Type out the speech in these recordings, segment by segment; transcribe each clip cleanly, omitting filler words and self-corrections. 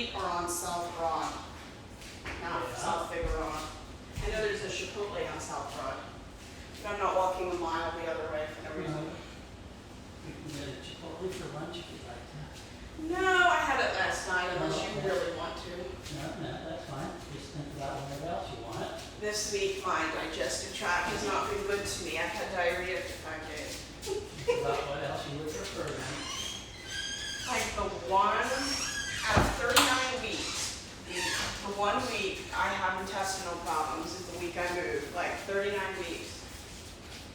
Street or on South Broad, not Yeah. South Figueroa. I know there's a Chipotle on South Broad, but I'm not walking a mile the other way for no reason. We can get a Chipotle for lunch if you'd like to. No, I had it last night unless you really want to. No, that's fine. Just think about whatever else you want. This week, my digestive tract has not been good to me. I've had diarrhea for 5 days. Think about what else you would prefer then. Like the one out of 39 weeks, for 1 week, I have intestinal problems is the week I moved, like 39 weeks.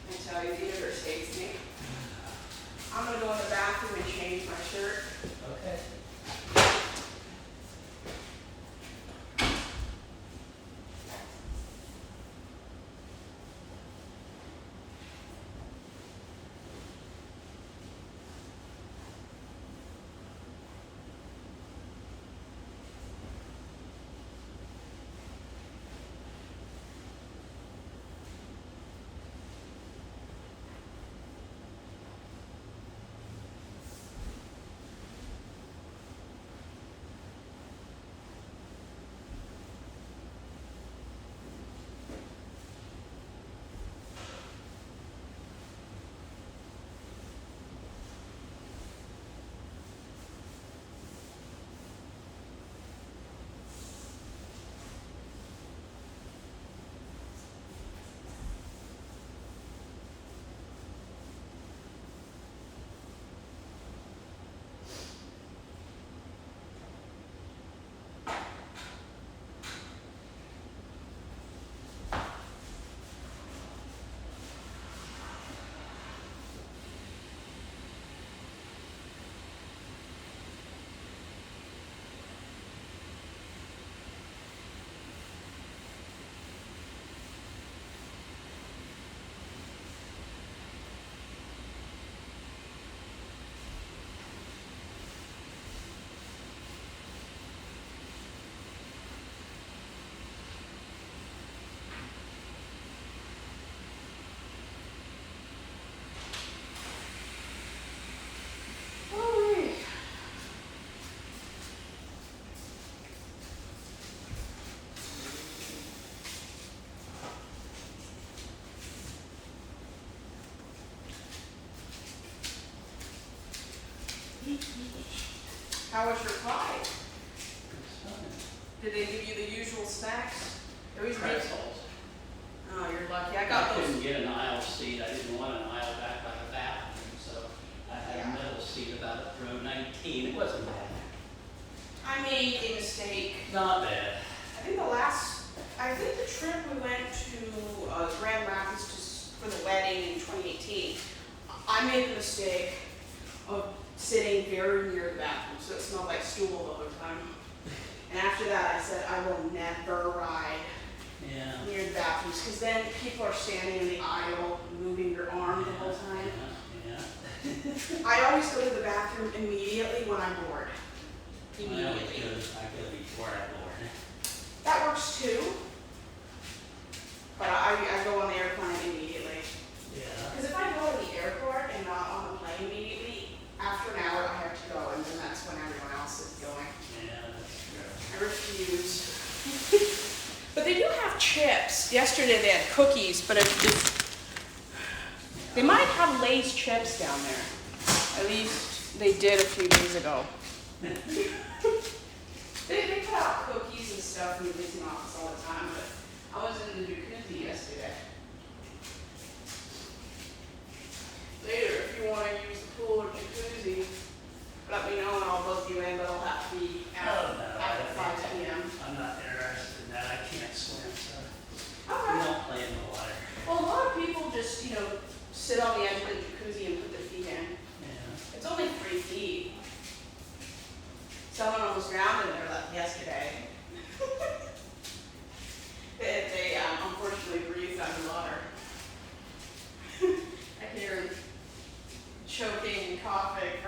I tell you, the universe hates me. I'm gonna go in the bathroom and change my shirt. Okay. Ooh-wee. How was your pie? It's fine. Did they give you the usual snacks? There was Pretzels. Oh, you're lucky. I I got couldn't those. get an aisle seat. I didn't want an aisle back by the bathroom, so I had Yeah. a middle seat about row 19. It wasn't bad. I made a mistake. Not bad. I think the trip we went to Grand Rapids for the wedding in 2018, I made the mistake of sitting very near the bathroom, so it smelled like stool the whole time. And after that, I said, I will never ride Yeah. near the bathrooms, because then people are standing in the aisle, moving their arm the whole time. Yeah. I always go to the bathroom immediately when I'm bored. I always Immediately. I go before I board. That works too. But I go on the airplane immediately. Yeah. Because if I go to the airport and not on the plane immediately, after an hour I have to go, and then that's when everyone else is going. Yeah, that's true. I refuse. But they do have chips. Yesterday they had cookies, but they might have Lay's chips down there. At least they did a few days ago. They put out cookies and stuff in the leasing office all the time, but I was in the jacuzzi yesterday. Later, if you want to use the pool or jacuzzi, let me know and I'll book you in, but it'll have to be Oh, no, after 5 p.m. I'm not interested in that. I can't swim, so we Okay. don't play in the water. Well, a lot of people just, sit on the edge of the jacuzzi and put their feet in. Yeah. It's only 3 feet. Someone almost drowned in there yesterday. They unfortunately breathed underwater. I hear him choking and coughing.